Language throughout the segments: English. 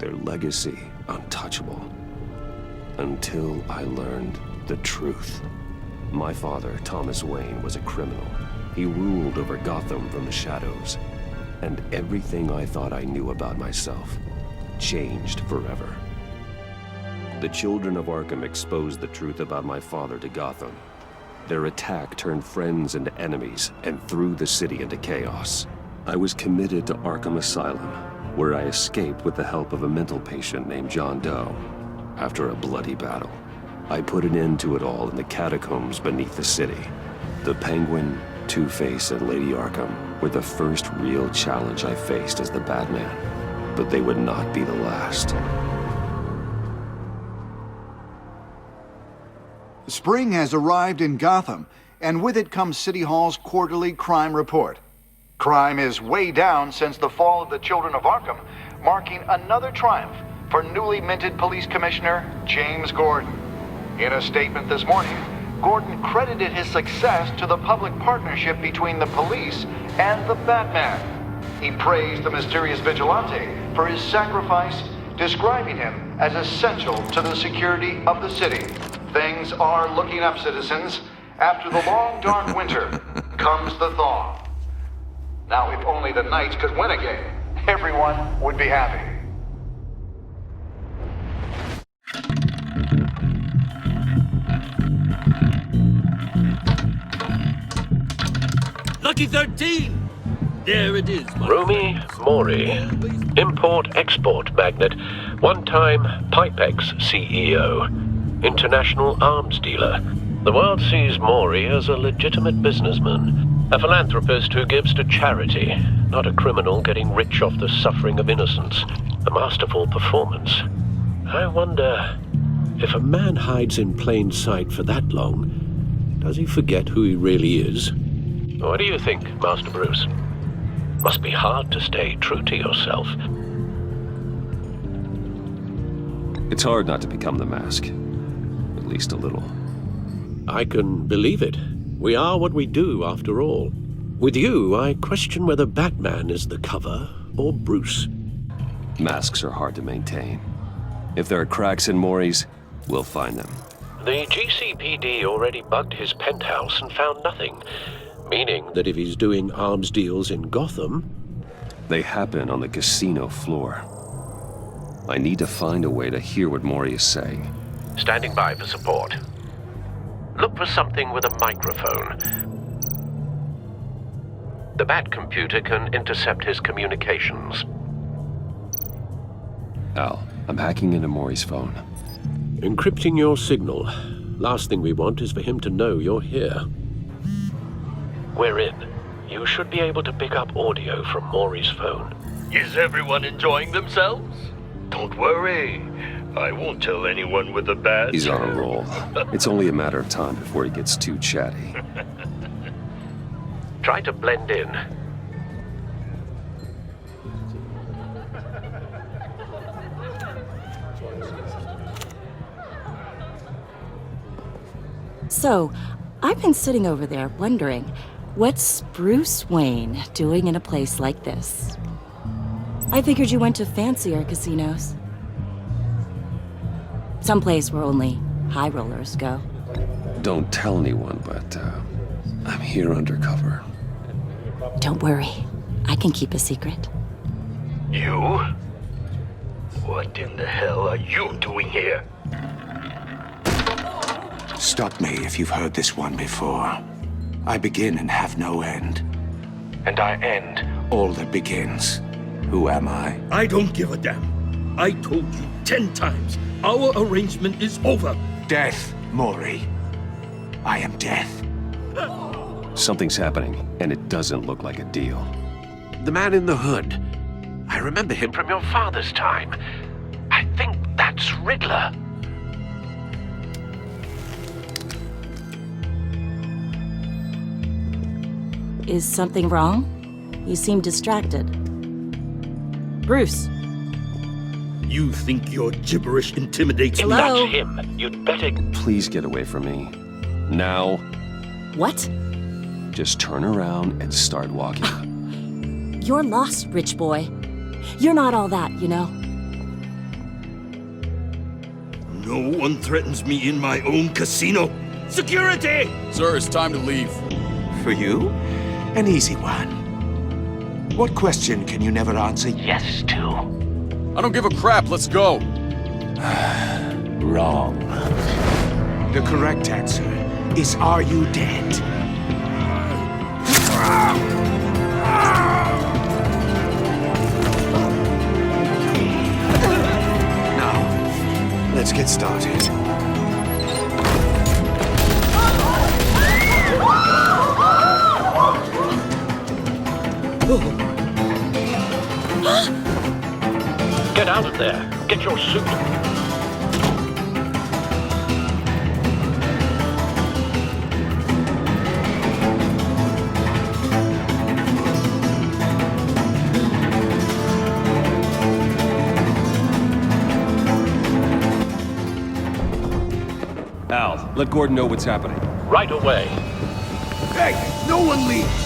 their legacy untouchable. Until I learned the truth. My father, Thomas Wayne, was a criminal. He ruled over Gotham from the shadows. And everything I thought I knew about myself changed forever. The children of Arkham exposed the truth about my father to Gotham. Their attack turned friends into enemies and threw the city into chaos. I was committed to Arkham Asylum, where I escaped with the help of a mental patient named John Doe. After a bloody battle, I put an end to it all in the catacombs beneath the city. The Penguin, Two-Face, and Lady Arkham were the first real challenge I faced as the Batman, but they would not be the last. Spring has arrived in Gotham, and with it comes City Hall's quarterly crime report. Crime is way down since the fall of the Children of Arkham, marking another triumph for newly minted Police Commissioner James Gordon. In a statement this morning, Gordon credited his success to the public partnership between the police and the Batman. He praised the mysterious vigilante for his sacrifice, describing him as essential to the security of the city. Things are looking up, citizens. After the long, dark winter comes the thaw. Now, if only the Knights could win again, everyone would be happy. Lucky 13! There it is, Rumi Mori, import-export magnate, one-time Pipex CEO, international arms dealer. The world sees Mori as a legitimate businessman, a philanthropist who gives to charity, not a criminal getting rich off the suffering of innocence. A masterful performance. I wonder, if a man hides in plain sight for that long, does he forget who he really is? What do you think, Master Bruce? Must be hard to stay true to yourself. It's hard not to become the mask. At least a little. I can believe it. We are what we do, after all. With you, I question whether Batman is the cover or Bruce. Masks are hard to maintain. If there are cracks in Mori's, we'll find them. The GCPD already bugged his penthouse and found nothing. Meaning that if he's doing arms deals in Gotham... They happen on the casino floor. I need to find a way to hear what Mori is saying. Standing by for support. Look for something with a microphone. The Bat computer can intercept his communications. Al, I'm hacking into Mori's phone. Encrypting your signal. Last thing we want is for him to know you're here. We're in. You should be able to pick up audio from Mori's phone. Is everyone enjoying themselves? Don't worry. I won't tell anyone with a badge. He's on a roll. It's only a matter of time before he gets too chatty. Try to blend in. So, I've been sitting over there wondering, what's Bruce Wayne doing in a place like this? I figured you went to fancier casinos. Someplace where only high rollers go. Don't tell anyone, but I'm here undercover. Don't worry. I can keep a secret. You? What in the hell are you doing here? Stop me if you've heard this one before. I begin and have no end. And I end all that begins. Who am I? I don't give a damn. I told you 10 times. Our arrangement is over. Death, Mori. I am death. Something's happening, and it doesn't look like a deal. The man in the hood. I remember him from your father's time. I think that's Riddler. Is something wrong? You seem distracted. Bruce. You think your gibberish intimidates If me? Hello? that's him, you'd better... Please get away from me. Now. What? Just turn around and start walking. You're lost, rich boy. You're not all that, you know. No one threatens me in my own casino. Security! Sir, it's time to leave. For you, an easy one. What question can you never answer yes to? I don't give a crap, let's go. Wrong. The correct answer is, are you dead? Now, let's get started. Get out of there. Get your suit. Al, let Gordon know what's happening. Right away. Hey, no one leaves!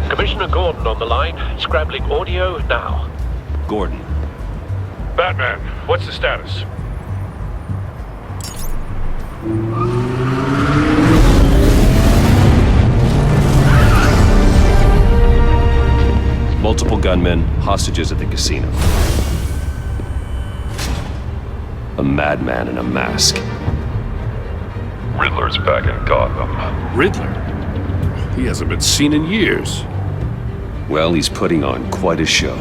Commissioner Gordon on the line, scrambling audio now. Gordon. Batman, what's the status? Multiple gunmen, hostages at the casino. A madman in a mask. Riddler's back in Gotham. Riddler? He hasn't been seen in years. Well, he's putting on quite a show.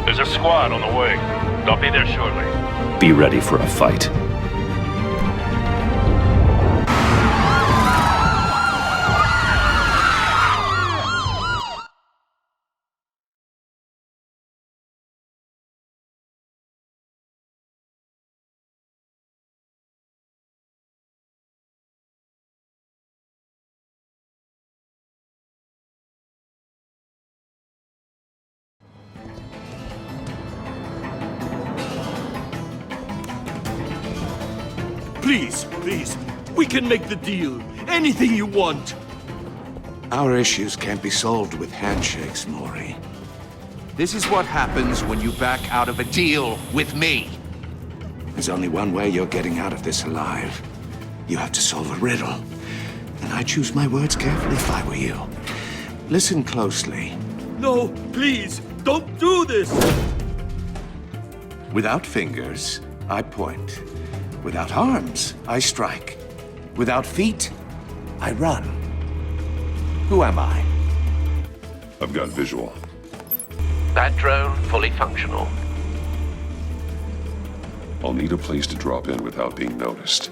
There's a squad on the way. They'll be there shortly. Be ready for a fight. Please, we can make the deal. Anything you want. Our issues can't be solved with handshakes, Maury. This is what happens when you back out of a deal with me. There's only one way you're getting out of this alive. You have to solve a riddle. And I choose my words carefully if I were you. Listen closely. No, please, don't do this! Without fingers, I point. Without arms, I strike. Without feet, I run. Who am I? I've got visual. That drone fully functional. I'll need a place to drop in without being noticed.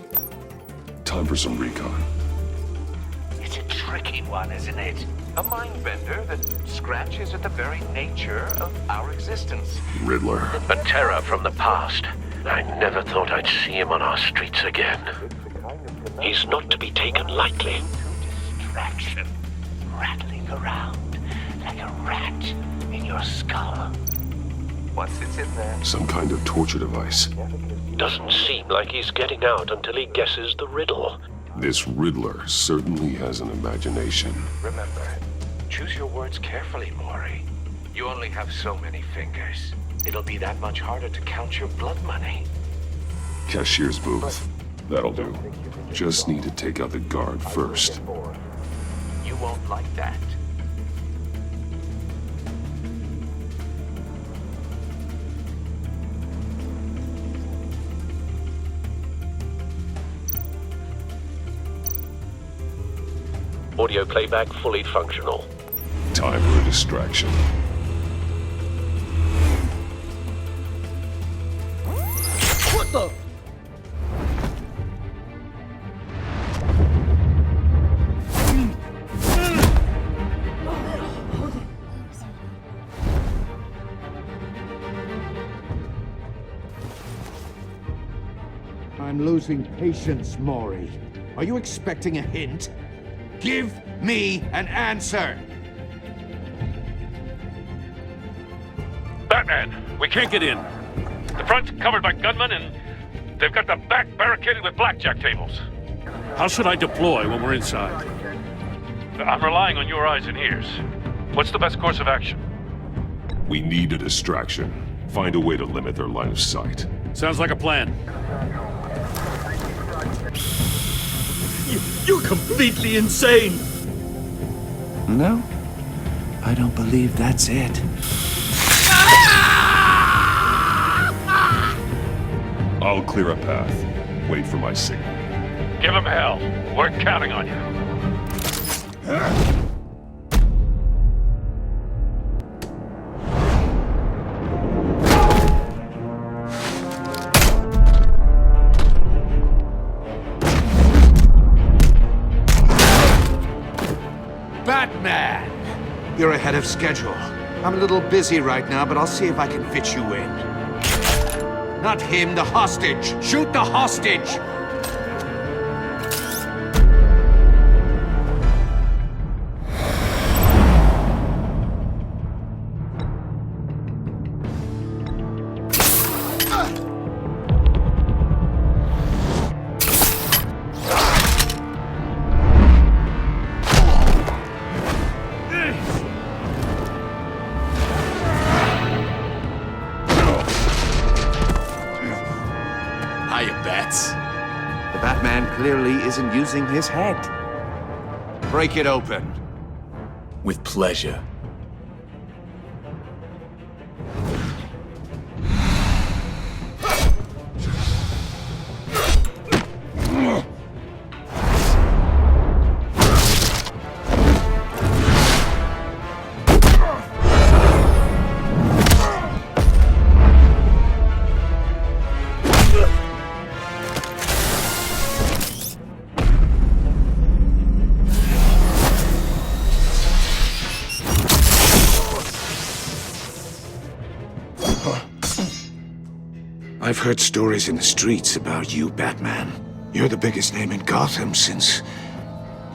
Time for some recon. It's a tricky one, isn't it? A mind bender that scratches at the very nature of our existence. Riddler. A terror from the past. I never thought I'd see him on our streets again. He's not to be taken lightly. Distraction. Rattling around like a rat in your skull. Once it's in there. Some kind of torture device. Doesn't seem like he's getting out until he guesses the riddle. This Riddler certainly has an imagination. Remember, choose your words carefully, Maury. You only have so many fingers. It'll be that much harder to count your blood money. Cashier's booth. That'll do. Just need to take out the guard first. You won't like that. Audio playback fully functional. Time for a distraction. What the? I'm losing patience, Maury. Are you expecting a hint? Give me an answer! Batman, we can't get in. The front's covered by gunmen, and they've got the back barricaded with blackjack tables. How should I deploy when we're inside? I'm relying on your eyes and ears. What's the best course of action? We need a distraction. Find a way to limit their line of sight. Sounds like a plan. You're completely insane! No, I don't believe that's it. I'll clear a path. Wait for my signal. Give him hell. We're counting on you. Batman! You're ahead of schedule. I'm a little busy right now, but I'll see if I can fit you in. Not him, the hostage! Shoot the hostage! The Batman clearly isn't using his head. Break it open. With pleasure. I've heard stories in the streets about you, Batman. You're the biggest name in Gotham since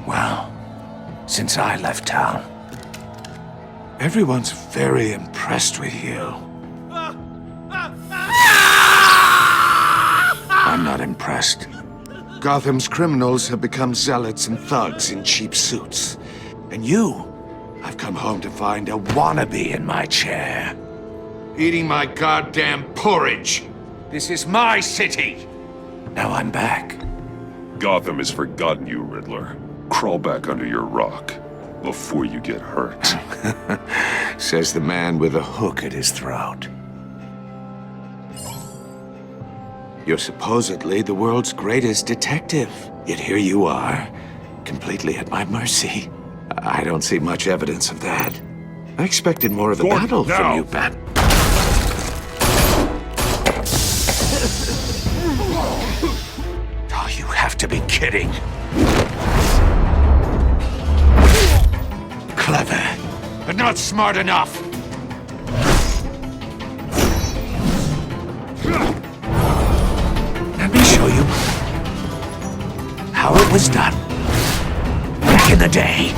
I left town. Everyone's very impressed with you. I'm not impressed. Gotham's criminals have become zealots and thugs in cheap suits. And I've come home to find a wannabe in my chair. Eating my goddamn porridge. This is my city! Now I'm back. Gotham has forgotten you, Riddler. Crawl back under your rock before you get hurt. Says the man with a hook at his throat. You're supposedly the world's greatest detective. Yet here you are, completely at my mercy. I don't see much evidence of that. I expected more of a battle from you, Bat. Oh, you have to be kidding. Clever, but not smart enough. Let me show you how it was done back in the day.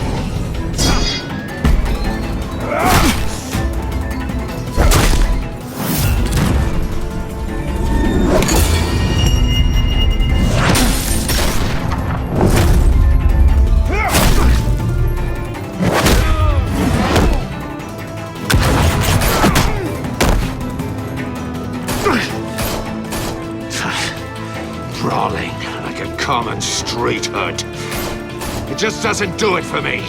Brawling like a common street hood. It just doesn't do it for me.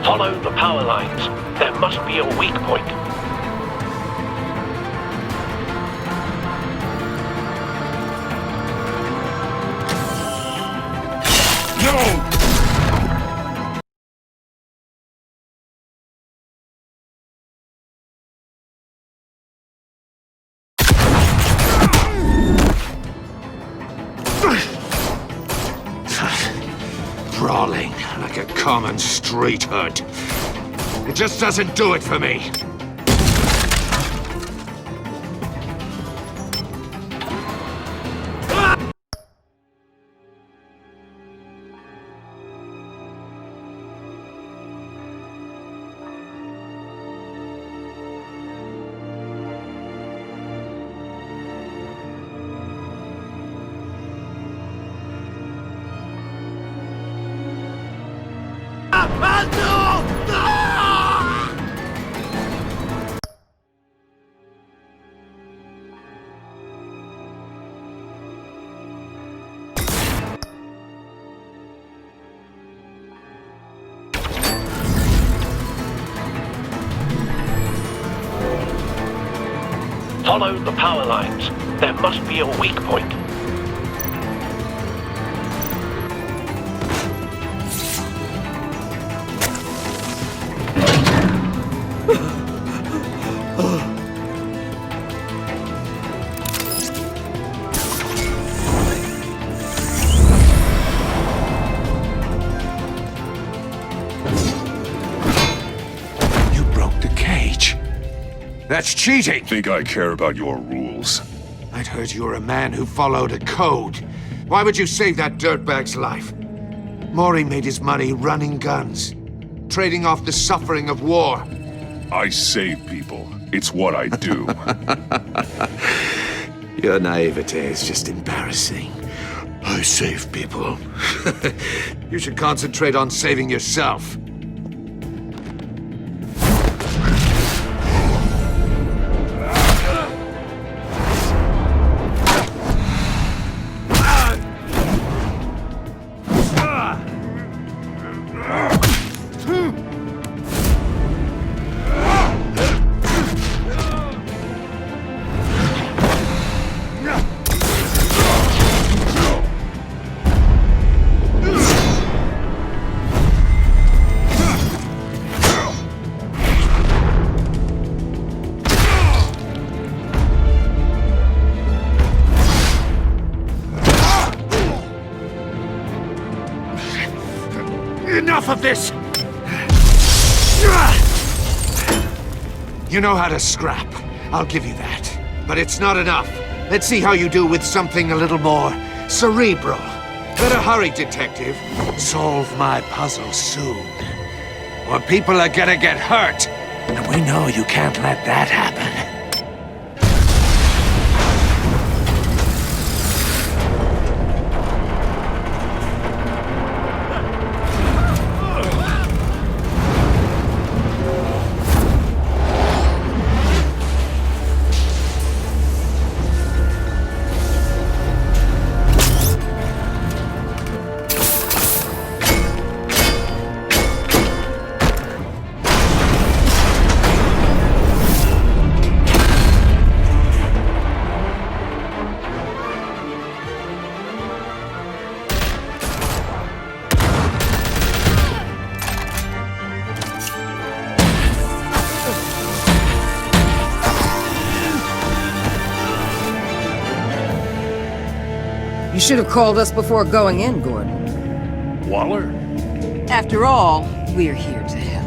Follow the power lines. There must be a weak point. common street hood. It just doesn't do it for me. Follow the power lines. There must be a weak point. You broke the cage. That's cheating! Think I care about your rules? I'd heard you were a man who followed a code. Why would you save that dirtbag's life? Maury made his money running guns, trading off the suffering of war. I save people. It's what I do. Your naivete is just embarrassing. I save people. You should concentrate on saving yourself. Enough of this! You know how to scrap. I'll give you that. But it's not enough. Let's see how you do with something a little more cerebral. Better hurry, detective. Solve my puzzle soon. Or people are gonna get hurt. And we know you can't let that happen. You should have called us before going in, Gordon. Waller? After all, we're here to help.